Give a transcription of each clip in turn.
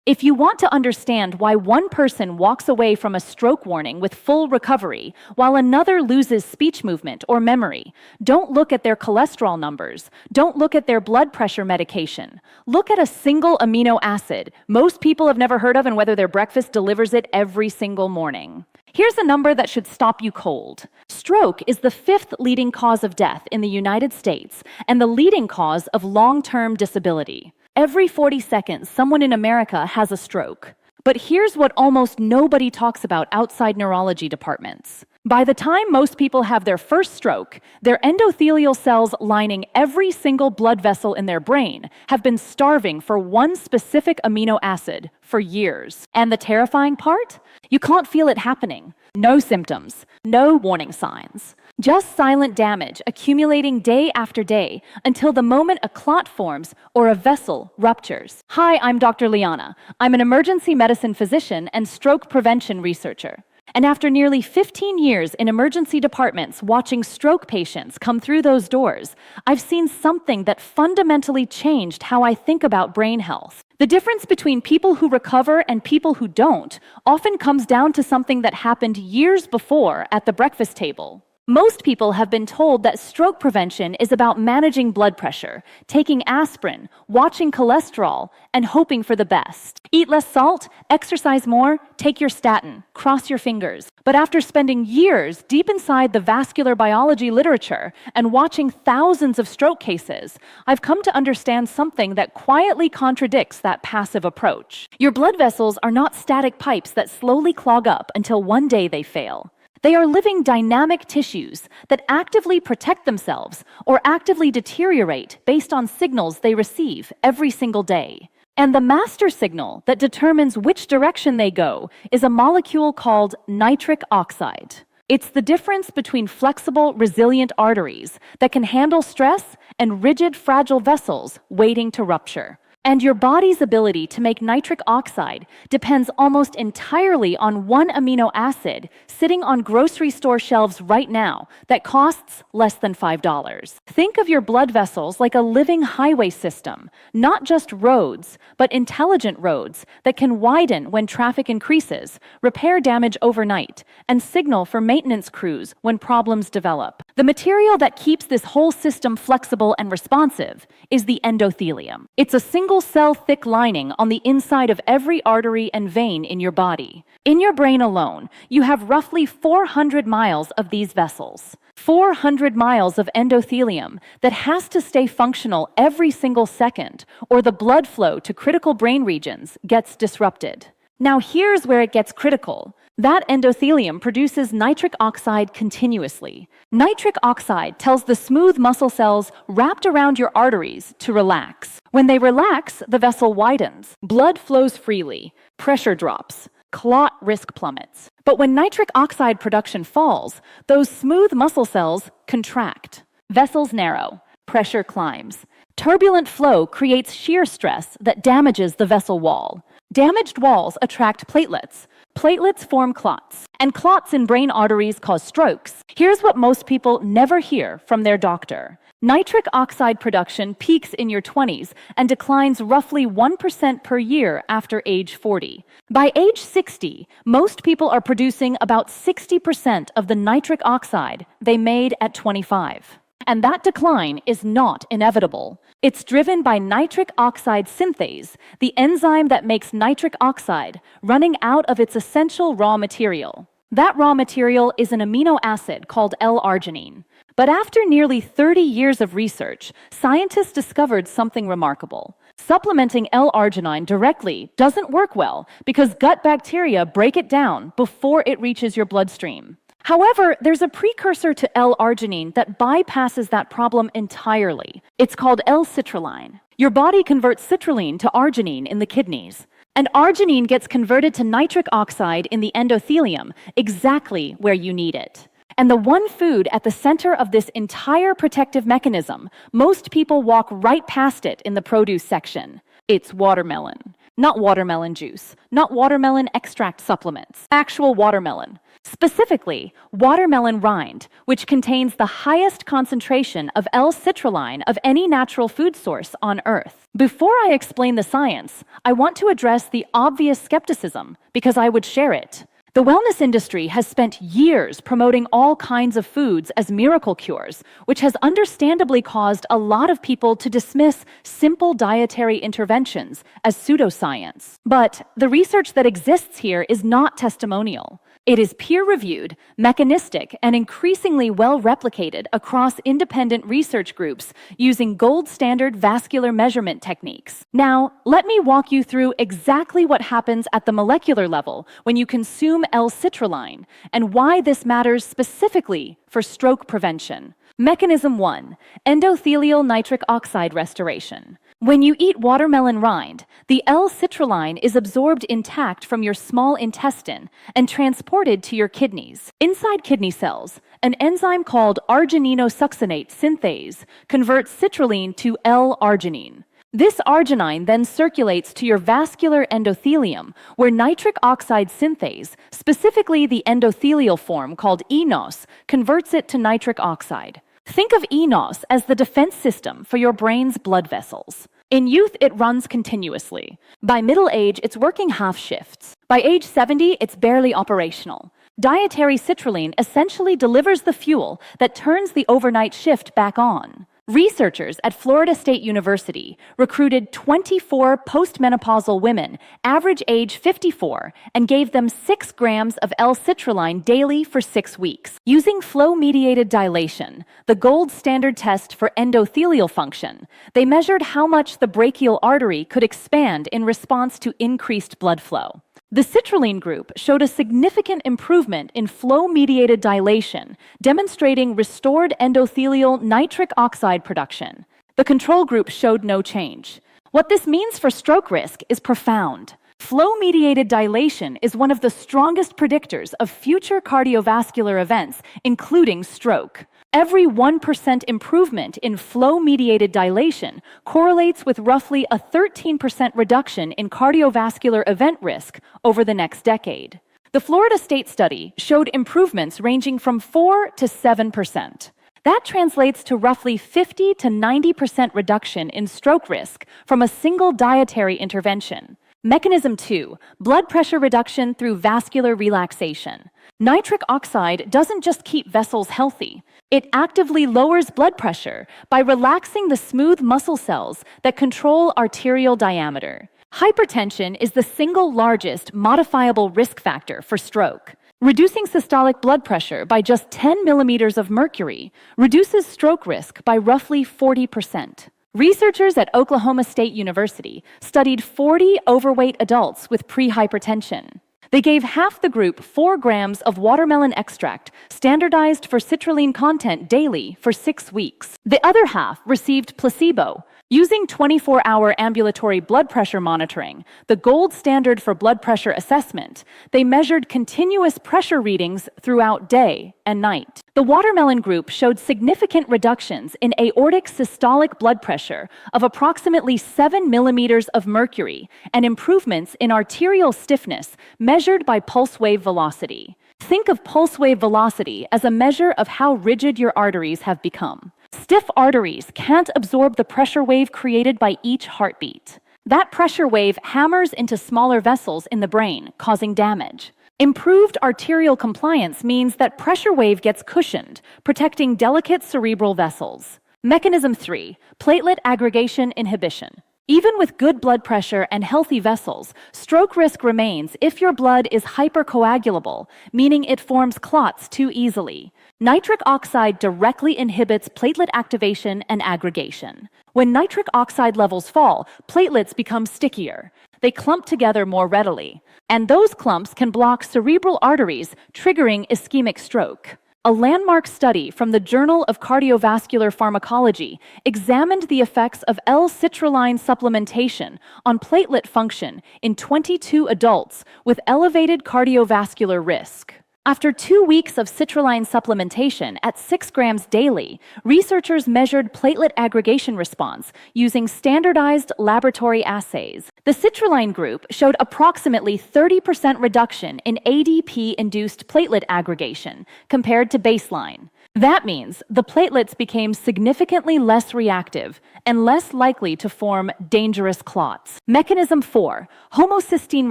If you want to understand why one person walks away from a stroke warning with full recovery while another loses speech movement or memory, don't look at their cholesterol numbers. Don't look at their blood pressure medication. Look at a single amino acid most people have never heard of and whether their breakfast delivers it every single morning. Here's a number that should stop you cold. Stroke is the 5th leading cause of death in the United States and the leading cause of long-term disability. Every 40 seconds, someone in America has a stroke. But here's what almost nobody talks about outside neurology departments. By the time most people have their first stroke, their endothelial cells lining every single blood vessel in their brain have been starving for one specific amino acid for years. And the terrifying part? You can't feel it happening. No symptoms, no warning signs. Just silent damage accumulating day after day until the moment a clot forms or a vessel ruptures. Hi, I'm Dr. Liana. I'm an emergency medicine physician and stroke prevention researcher. And after nearly 15 years in emergency departments watching stroke patients come through those doors, I've seen something that fundamentally changed how I think about brain health. The difference between people who recover and people who don't often comes down to something that happened years before at the breakfast table. Most people have been told that stroke prevention is about managing blood pressure, taking aspirin, watching cholesterol, and hoping for the best. Eat less salt, exercise more, take your statin, cross your fingers. But after spending years deep inside the vascular biology literature and watching thousands of stroke cases, I've come to understand something that quietly contradicts that passive approach. Your blood vessels are not static pipes that slowly clog up until one day they fail. They are living dynamic tissues that actively protect themselves or actively deteriorate based on signals they receive every single day. And the master signal that determines which direction they go is a molecule called nitric oxide. It's the difference between flexible, resilient arteries that can handle stress and rigid, fragile vessels waiting to rupture. And your body's ability to make nitric oxide depends almost entirely on one amino acid sitting on grocery store shelves right now that costs less than $5. Think of your blood vessels like a living highway system, not just roads, but intelligent roads that can widen when traffic increases, repair damage overnight, and signal for maintenance crews when problems develop. The material that keeps this whole system flexible and responsive is the endothelium. It's a single-cell thick lining on the inside of every artery and vein in your body. In your brain alone, you have roughly 400 miles of these vessels. 400 miles of endothelium that has to stay functional every single second, or the blood flow to critical brain regions gets disrupted. Now here's where it gets critical. That endothelium produces nitric oxide continuously. Nitric oxide tells the smooth muscle cells wrapped around your arteries to relax. When they relax, the vessel widens. Blood flows freely. Pressure drops. Clot risk plummets. But when nitric oxide production falls, those smooth muscle cells contract. Vessels narrow. Pressure climbs. Turbulent flow creates shear stress that damages the vessel wall. Damaged walls attract platelets. Platelets form clots, and clots in brain arteries cause strokes. Here's what most people never hear from their doctor. Nitric oxide production peaks in your 20s and declines roughly 1% per year after age 40. By age 60, most people are producing about 60% of the nitric oxide they made at 25. And that decline is not inevitable. It's driven by nitric oxide synthase, the enzyme that makes nitric oxide, running out of its essential raw material. That raw material is an amino acid called L-arginine. But after nearly 30 years of research, scientists discovered something remarkable. Supplementing L-arginine directly doesn't work well because gut bacteria break it down before it reaches your bloodstream. However, there's a precursor to L-arginine that bypasses that problem entirely. It's called L-citrulline. Your body converts citrulline to arginine in the kidneys. And arginine gets converted to nitric oxide in the endothelium, exactly where you need it. And the one food at the center of this entire protective mechanism, most people walk right past it in the produce section. It's watermelon. not watermelon juice, not watermelon extract supplements, actual watermelon. Specifically, watermelon rind, which contains the highest concentration of L-citrulline of any natural food source on Earth. Before I explain the science, I want to address the obvious skepticism, because I would share it. The wellness industry has spent years promoting all kinds of foods as miracle cures, which has understandably caused a lot of people to dismiss simple dietary interventions as pseudoscience. But the research that exists here is not testimonial. It is peer-reviewed, mechanistic, and increasingly well-replicated across independent research groups using gold standard vascular measurement techniques. Now, let me walk you through exactly what happens at the molecular level when you consume L-citrulline and why this matters specifically for stroke prevention. Mechanism 1. Endothelial nitric oxide restoration. When you eat watermelon rind, the L-citrulline is absorbed intact from your small intestine and transported to your kidneys. Inside kidney cells, an enzyme called argininosuccinate synthase converts citrulline to L-arginine. This arginine then circulates to your vascular endothelium, where nitric oxide synthase, specifically the endothelial form called eNOS, converts it to nitric oxide. Think of eNOS as the defense system for your brain's blood vessels. In youth, it runs continuously. By middle age, it's working half shifts. By age 70, it's barely operational. Dietary citrulline essentially delivers the fuel that turns the overnight shift back on. Researchers at Florida State University recruited 24 postmenopausal women, average age 54, and gave them 6 grams of L-citrulline daily for 6 weeks. Using flow-mediated dilation, the gold standard test for endothelial function, they measured how much the brachial artery could expand in response to increased blood flow. The citrulline group showed a significant improvement in flow-mediated dilation, demonstrating restored endothelial nitric oxide production. The control group showed no change. What this means for stroke risk is profound. Flow-mediated dilation is one of the strongest predictors of future cardiovascular events, including stroke. Every 1% improvement in flow-mediated dilation correlates with roughly a 13% reduction in cardiovascular event risk over the next decade. The Florida State study showed improvements ranging from 4 to 7%. That translates to roughly 50 to 90% reduction in stroke risk from a single dietary intervention. Mechanism 2. Blood pressure reduction through vascular relaxation. Nitric oxide doesn't just keep vessels healthy. It actively lowers blood pressure by relaxing the smooth muscle cells that control arterial diameter. Hypertension is the single largest modifiable risk factor for stroke. Reducing systolic blood pressure by just 10 millimeters of mercury reduces stroke risk by roughly 40%. Researchers at Oklahoma State University studied 40 overweight adults with pre-hypertension. They gave half the group 4 grams of watermelon extract, standardized for citrulline content daily for 6 weeks. The other half received placebo. Using 24-hour ambulatory blood pressure monitoring, the gold standard for blood pressure assessment, they measured continuous pressure readings throughout day and night. The watermelon group showed significant reductions in aortic systolic blood pressure of approximately 7 millimeters of mercury and improvements in arterial stiffness measured by pulse wave velocity. Think of pulse wave velocity as a measure of how rigid your arteries have become. Stiff arteries can't absorb the pressure wave created by each heartbeat. That pressure wave hammers into smaller vessels in the brain, causing damage. Improved arterial compliance means that pressure wave gets cushioned, protecting delicate cerebral vessels. Mechanism 3. Platelet aggregation inhibition. Even with good blood pressure and healthy vessels, stroke risk remains if your blood is hypercoagulable, meaning it forms clots too easily. Nitric oxide directly inhibits platelet activation and aggregation. When nitric oxide levels fall, platelets become stickier. They clump together more readily, and those clumps can block cerebral arteries, triggering ischemic stroke. A landmark study from the Journal of Cardiovascular Pharmacology examined the effects of L-citrulline supplementation on platelet function in 22 adults with elevated cardiovascular risk. After 2 weeks of citrulline supplementation at 6 grams daily, researchers measured platelet aggregation response using standardized laboratory assays. The citrulline group showed approximately 30% reduction in ADP-induced platelet aggregation compared to baseline. That means the platelets became significantly less reactive and less likely to form dangerous clots. Mechanism 4: homocysteine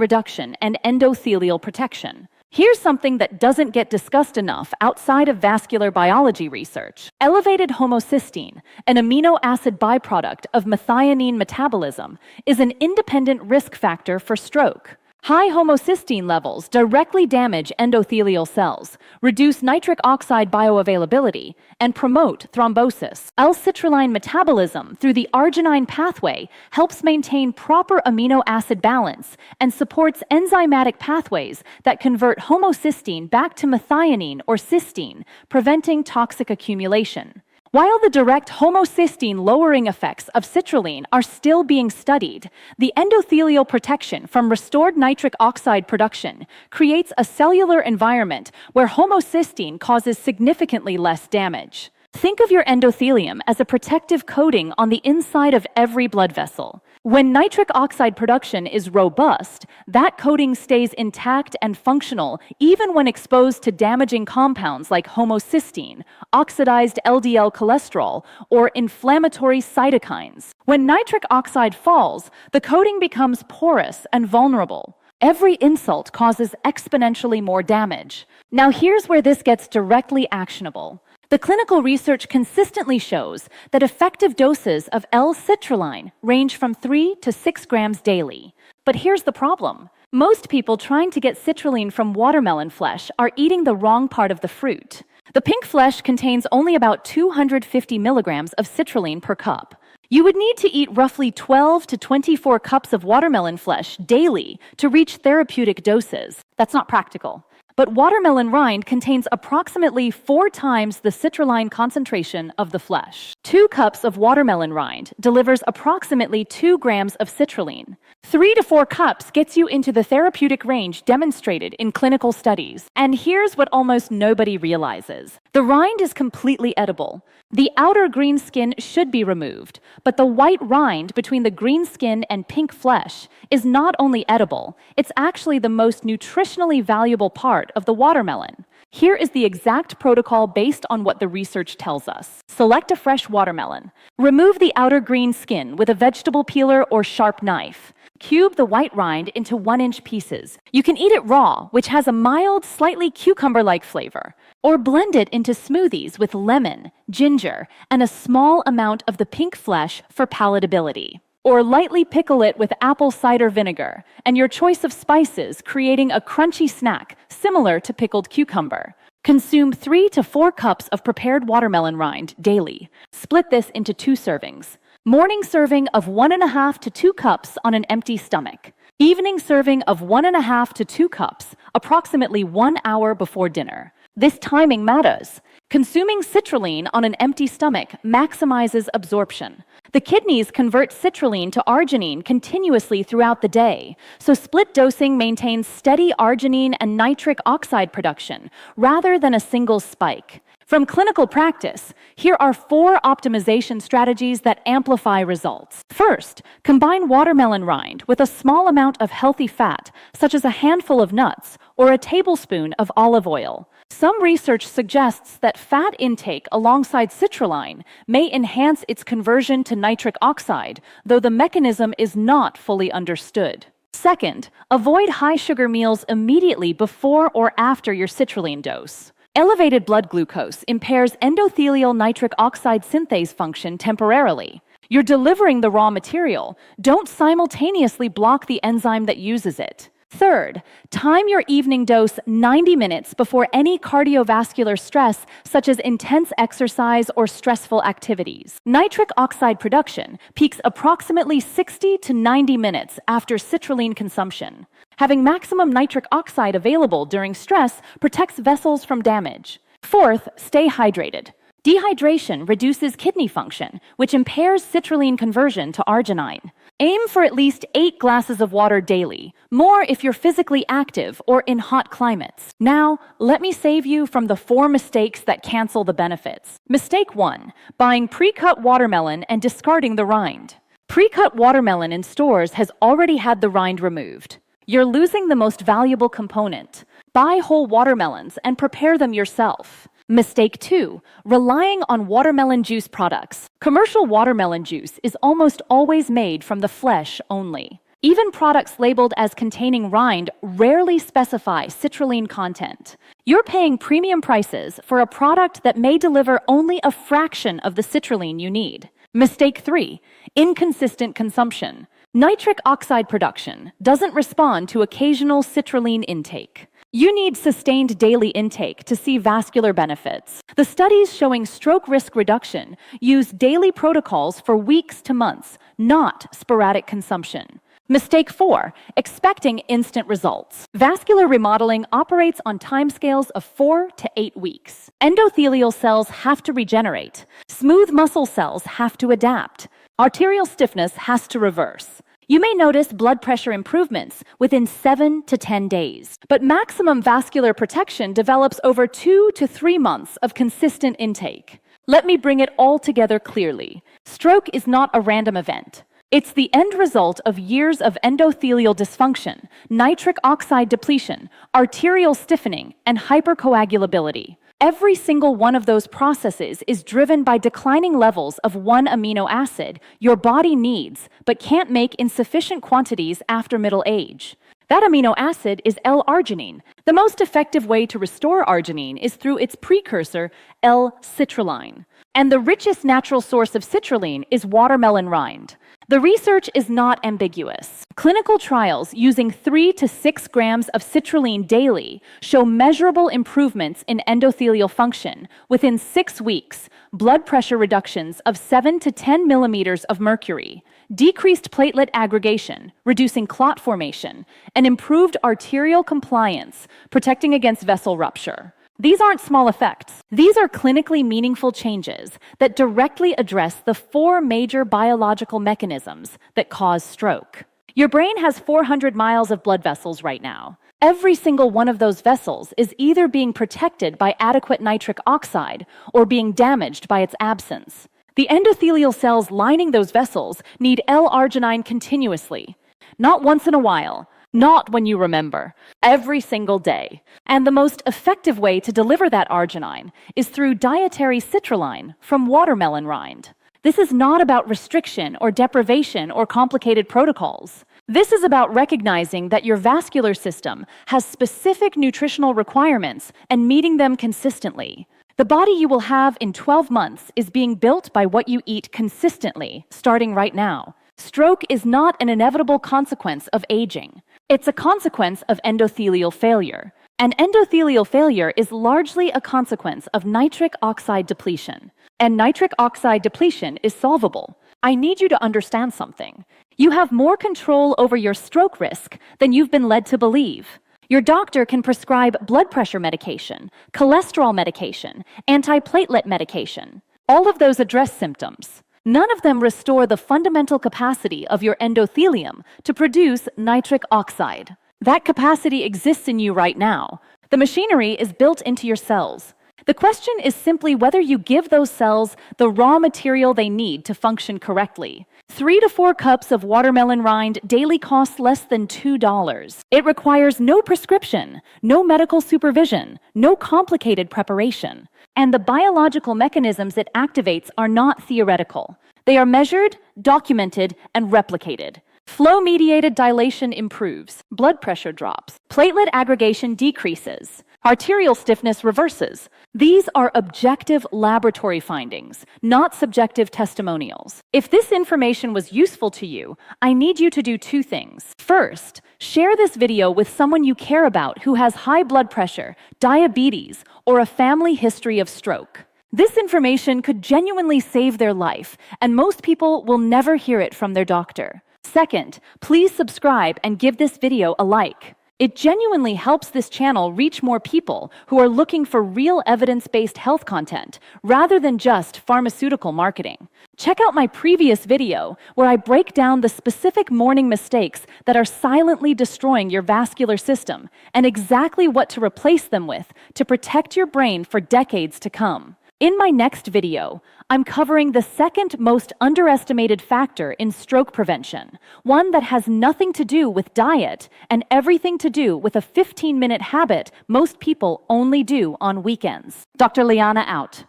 reduction and endothelial protection. Here's something that doesn't get discussed enough outside of vascular biology research. Elevated homocysteine, an amino acid byproduct of methionine metabolism, is an independent risk factor for stroke. High homocysteine levels directly damage endothelial cells, reduce nitric oxide bioavailability, and promote thrombosis. L-citrulline metabolism through the arginine pathway helps maintain proper amino acid balance and supports enzymatic pathways that convert homocysteine back to methionine or cysteine, preventing toxic accumulation. While the direct homocysteine lowering effects of citrulline are still being studied, the endothelial protection from restored nitric oxide production creates a cellular environment where homocysteine causes significantly less damage. Think of your endothelium as a protective coating on the inside of every blood vessel. When nitric oxide production is robust, that coating stays intact and functional even when exposed to damaging compounds like homocysteine, oxidized LDL cholesterol, or inflammatory cytokines. When nitric oxide falls, the coating becomes porous and vulnerable. Every insult causes exponentially more damage. Now here's where this gets directly actionable. The clinical research consistently shows that effective doses of L-citrulline range from 3 to 6 grams daily. But here's the problem. Most people trying to get citrulline from watermelon flesh are eating the wrong part of the fruit. The pink flesh contains only about 250 milligrams of citrulline per cup. You would need to eat roughly 12 to 24 cups of watermelon flesh daily to reach therapeutic doses. That's not practical. But watermelon rind contains approximately 4 times the citrulline concentration of the flesh. 2 cups of watermelon rind delivers approximately 2 grams of citrulline. 3 to 4 cups gets you into the therapeutic range demonstrated in clinical studies. And here's what almost nobody realizes. The rind is completely edible. The outer green skin should be removed, but the white rind between the green skin and pink flesh is not only edible, it's actually the most nutritionally valuable part of the watermelon. Here is the exact protocol based on what the research tells us. Select a fresh watermelon. Remove the outer green skin with a vegetable peeler or sharp knife. Cube the white rind into 1-inch pieces. You can eat it raw, which has a mild, slightly cucumber-like flavor, or blend it into smoothies with lemon, ginger, and a small amount of the pink flesh for palatability. Or lightly pickle it with apple cider vinegar and your choice of spices, creating a crunchy snack similar to pickled cucumber. Consume 3 to 4 cups of prepared watermelon rind daily. Split this into 2 servings. Morning serving of 1.5 to 2 cups on an empty stomach. Evening serving of 1.5 to 2 cups, approximately 1 hour before dinner. This timing matters. Consuming citrulline on an empty stomach maximizes absorption. The kidneys convert citrulline to arginine continuously throughout the day, so split dosing maintains steady arginine and nitric oxide production rather than a single spike. From clinical practice, here are 4 optimization strategies that amplify results. First, combine watermelon rind with a small amount of healthy fat, such as a handful of nuts or a tablespoon of olive oil. Some research suggests that fat intake alongside citrulline may enhance its conversion to nitric oxide, though the mechanism is not fully understood. Second, avoid high-sugar meals immediately before or after your citrulline dose. Elevated blood glucose impairs endothelial nitric oxide synthase function temporarily. You're delivering the raw material. Don't simultaneously block the enzyme that uses it. Third, time your evening dose 90 minutes before any cardiovascular stress, such as intense exercise or stressful activities. Nitric oxide production peaks approximately 60 to 90 minutes after citrulline consumption. Having maximum nitric oxide available during stress protects vessels from damage. Fourth, stay hydrated. Dehydration reduces kidney function, which impairs citrulline conversion to arginine. Aim for at least 8 glasses of water daily, more if you're physically active or in hot climates. Now, let me save you from the 4 mistakes that cancel the benefits. Mistake 1, buying pre-cut watermelon and discarding the rind. Pre-cut watermelon in stores has already had the rind removed. You're losing the most valuable component. Buy whole watermelons and prepare them yourself. Mistake 2. Relying on watermelon juice products. Commercial watermelon juice is almost always made from the flesh only. Even products labeled as containing rind rarely specify citrulline content. You're paying premium prices for a product that may deliver only a fraction of the citrulline you need. Mistake 3. Inconsistent consumption. Nitric oxide production doesn't respond to occasional citrulline intake. You need sustained daily intake to see vascular benefits. The studies showing stroke risk reduction use daily protocols for weeks to months, not sporadic consumption. Mistake 4. Expecting instant results. Vascular remodeling operates on timescales of 4 to 8 weeks. Endothelial cells have to regenerate. Smooth muscle cells have to adapt. Arterial stiffness has to reverse. You may notice blood pressure improvements within 7 to 10 days, but maximum vascular protection develops over 2 to 3 months of consistent intake. Let me bring it all together clearly. Stroke is not a random event. It's the end result of years of endothelial dysfunction, nitric oxide depletion, arterial stiffening, and hypercoagulability. Every single one of those processes is driven by declining levels of one amino acid your body needs but can't make in sufficient quantities after middle age. That amino acid is L-arginine. The most effective way to restore arginine is through its precursor, L-citrulline. And the richest natural source of citrulline is watermelon rind. The research is not ambiguous. Clinical trials using 3 to 6 grams of citrulline daily show measurable improvements in endothelial function within 6 weeks, blood pressure reductions of 7 to 10 millimeters of mercury, decreased platelet aggregation, reducing clot formation, and improved arterial compliance, protecting against vessel rupture. These aren't small effects. These are clinically meaningful changes that directly address the 4 major biological mechanisms that cause stroke. Your brain has 400 miles of blood vessels right now. Every single one of those vessels is either being protected by adequate nitric oxide or being damaged by its absence. The endothelial cells lining those vessels need L-arginine continuously, not once in a while. Not when you remember, every single day. And the most effective way to deliver that arginine is through dietary citrulline from watermelon rind. This is not about restriction or deprivation or complicated protocols. This is about recognizing that your vascular system has specific nutritional requirements and meeting them consistently. The body you will have in 12 months is being built by what you eat consistently, starting right now. Stroke is not an inevitable consequence of aging. It's a consequence of endothelial failure. And endothelial failure is largely a consequence of nitric oxide depletion. And nitric oxide depletion is solvable. I need you to understand something. You have more control over your stroke risk than you've been led to believe. Your doctor can prescribe blood pressure medication, cholesterol medication, antiplatelet medication. All of those address symptoms. None of them restore the fundamental capacity of your endothelium to produce nitric oxide. That capacity exists in you right now. The machinery is built into your cells. The question is simply whether you give those cells the raw material they need to function correctly. 3 to 4 cups of watermelon rind daily costs less than $2. It requires no prescription, no medical supervision, no complicated preparation. And the biological mechanisms it activates are not theoretical. They are measured, documented, and replicated. Flow-mediated dilation improves, blood pressure drops, platelet aggregation decreases, arterial stiffness reverses. These are objective laboratory findings, not subjective testimonials. If this information was useful to you, I need you to do 2 things. First, share this video with someone you care about who has high blood pressure, diabetes, or a family history of stroke. This information could genuinely save their life, and most people will never hear it from their doctor. Second, please subscribe and give this video a like. It genuinely helps this channel reach more people who are looking for real evidence-based health content rather than just pharmaceutical marketing. Check out my previous video where I break down the specific morning mistakes that are silently destroying your vascular system and exactly what to replace them with to protect your brain for decades to come. In my next video, I'm covering the second most underestimated factor in stroke prevention, one that has nothing to do with diet and everything to do with a 15-minute habit most people only do on weekends. Dr. Liana out.